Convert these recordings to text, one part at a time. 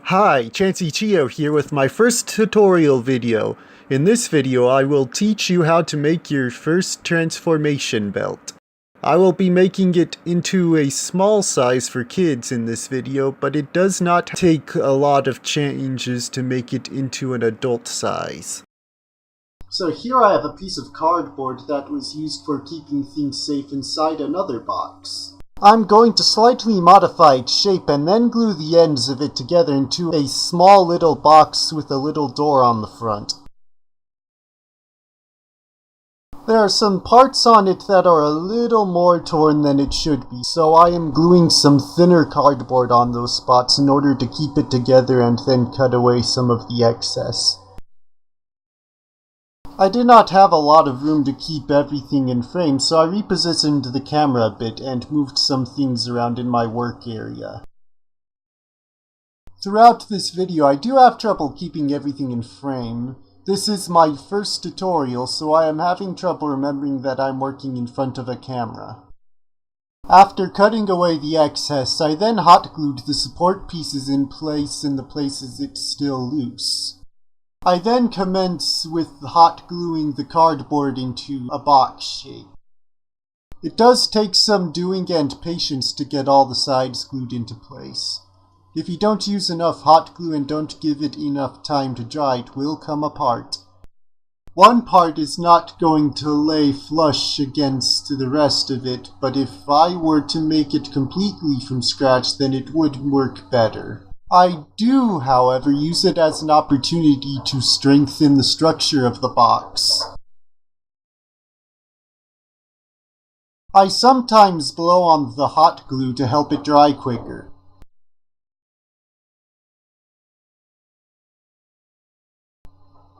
Hi, Chansey Chio here with my first tutorial video. In this video, I will teach you how to make your first transformation belt. I will be making it into a small size for kids in this video, but it does not take a lot of changes to make it into an adult size. So here I have a piece of cardboard that was used for keeping things safe inside another box. I'm going to slightly modify its shape and then glue the ends of it together into a small little box with a little door on the front. There are some parts on it that are a little more torn than it should be, so I am gluing some thinner cardboard on those spots in order to keep it together and then cut away some of the excess. I did not have a lot of room to keep everything in frame, so I repositioned the camera a bit and moved some things around in my work area. Throughout this video, I do have trouble keeping everything in frame. This is my first tutorial, so I am having trouble remembering that I'm working in front of a camera. After cutting away the excess, I then hot glued the support pieces in place in the places it's still loose. I then commence with hot gluing the cardboard into a box shape. It does take some doing and patience to get all the sides glued into place. If you don't use enough hot glue and don't give it enough time to dry, it will come apart. One part is not going to lay flush against the rest of it, but if I were to make it completely from scratch, then it would work better. I do, however, use it as an opportunity to strengthen the structure of the box. I sometimes blow on the hot glue to help it dry quicker.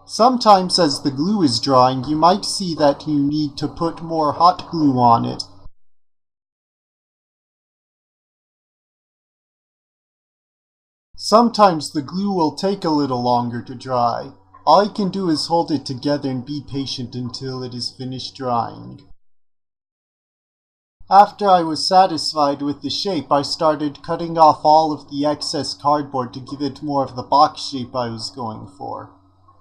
Sometimes as the glue is drying, you might see that you need to put more hot glue on it. Sometimes the glue will take a little longer to dry. All I can do is hold it together and be patient until it is finished drying. After I was satisfied with the shape, I started cutting off all of the excess cardboard to give it more of the box shape I was going for.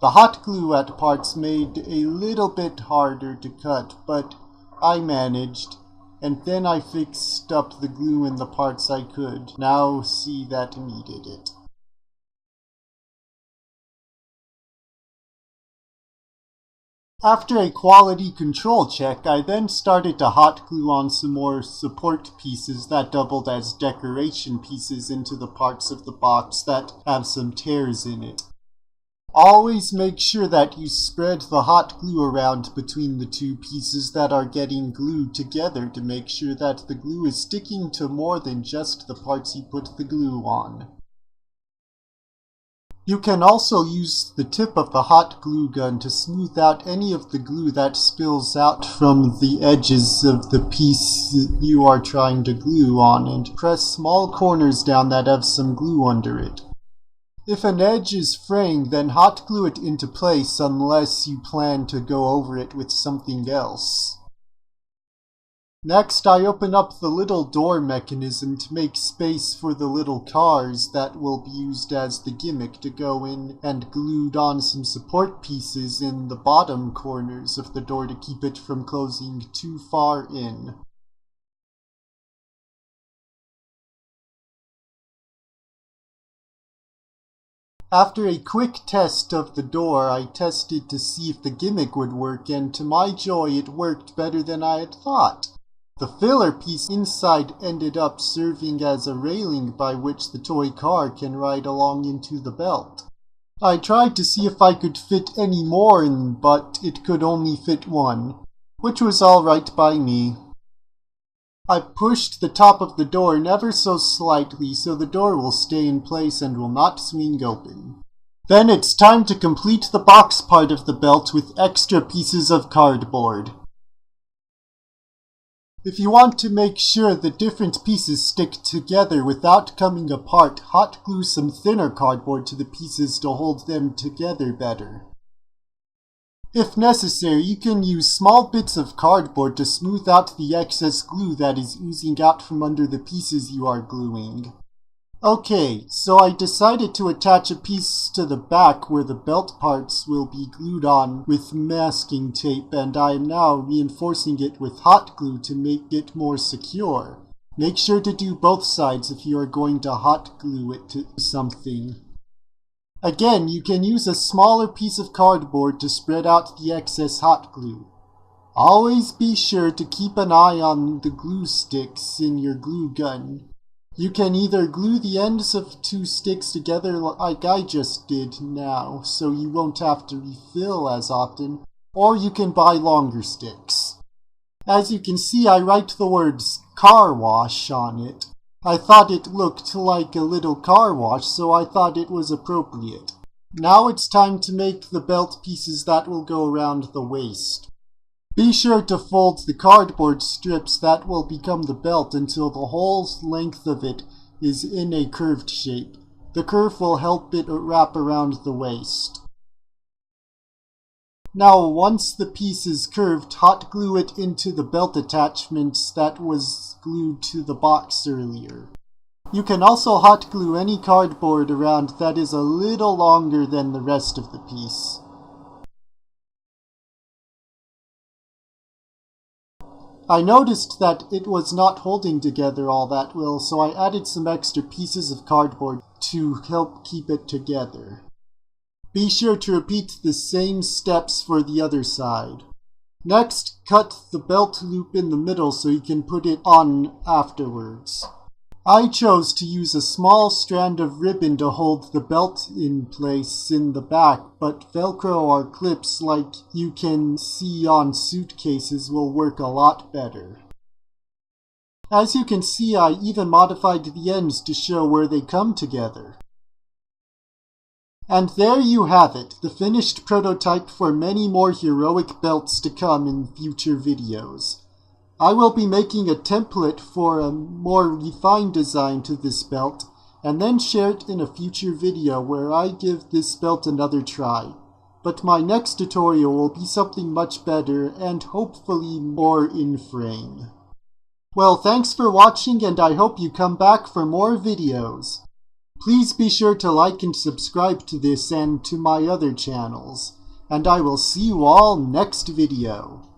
The hot glue at parts made a little bit harder to cut, but I managed. And then I fixed up the glue in the parts I could now see that needed it. After a quality control check, I then started to hot glue on some more support pieces that doubled as decoration pieces into the parts of the box that have some tears in it. Always make sure that you spread the hot glue around between the two pieces that are getting glued together to make sure that the glue is sticking to more than just the parts you put the glue on. You can also use the tip of the hot glue gun to smooth out any of the glue that spills out from the edges of the piece you are trying to glue on, and press small corners down that have some glue under it. If an edge is fraying, then hot glue it into place unless you plan to go over it with something else. Next, I open up the little door mechanism to make space for the little cars that will be used as the gimmick to go in, and glued on some support pieces in the bottom corners of the door to keep it from closing too far in. After a quick test of the door, I tested to see if the gimmick would work, and to my joy it worked better than I had thought. The filler piece inside ended up serving as a railing by which the toy car can ride along into the belt. I tried to see if I could fit any more in, but it could only fit one, which was alright by me. I pushed the top of the door ever so slightly so the door will stay in place and will not swing open. Then it's time to complete the box part of the belt with extra pieces of cardboard. If you want to make sure the different pieces stick together without coming apart, hot glue some thinner cardboard to the pieces to hold them together better. If necessary, you can use small bits of cardboard to smooth out the excess glue that is oozing out from under the pieces you are gluing. Okay, so I decided to attach a piece to the back where the belt parts will be glued on with masking tape, and I am now reinforcing it with hot glue to make it more secure. Make sure to do both sides if you are going to hot glue it to something. Again, you can use a smaller piece of cardboard to spread out the excess hot glue. Always be sure to keep an eye on the glue sticks in your glue gun. You can either glue the ends of two sticks together like I just did now, so you won't have to refill as often, or you can buy longer sticks. As you can see, I write the words car wash on it. I thought it looked like a little car wash, so I thought it was appropriate. Now it's time to make the belt pieces that will go around the waist. Be sure to fold the cardboard strips that will become the belt until the whole length of it is in a curved shape. The curve will help it wrap around the waist. Now, once the piece is curved, hot glue it into the belt attachments that was glued to the box earlier. You can also hot glue any cardboard around that is a little longer than the rest of the piece. I noticed that it was not holding together all that well, so I added some extra pieces of cardboard to help keep it together. Be sure to repeat the same steps for the other side. Next, cut the belt loop in the middle so you can put it on afterwards. I chose to use a small strand of ribbon to hold the belt in place in the back, but Velcro or clips like you can see on suitcases will work a lot better. As you can see, I even modified the ends to show where they come together. And there you have it, the finished prototype for many more heroic belts to come in future videos. I will be making a template for a more refined design to this belt, and then share it in a future video where I give this belt another try. But my next tutorial will be something much better and hopefully more in frame. Well, thanks for watching, and I hope you come back for more videos. Please be sure to like and subscribe to this and to my other channels, and I will see you all next video.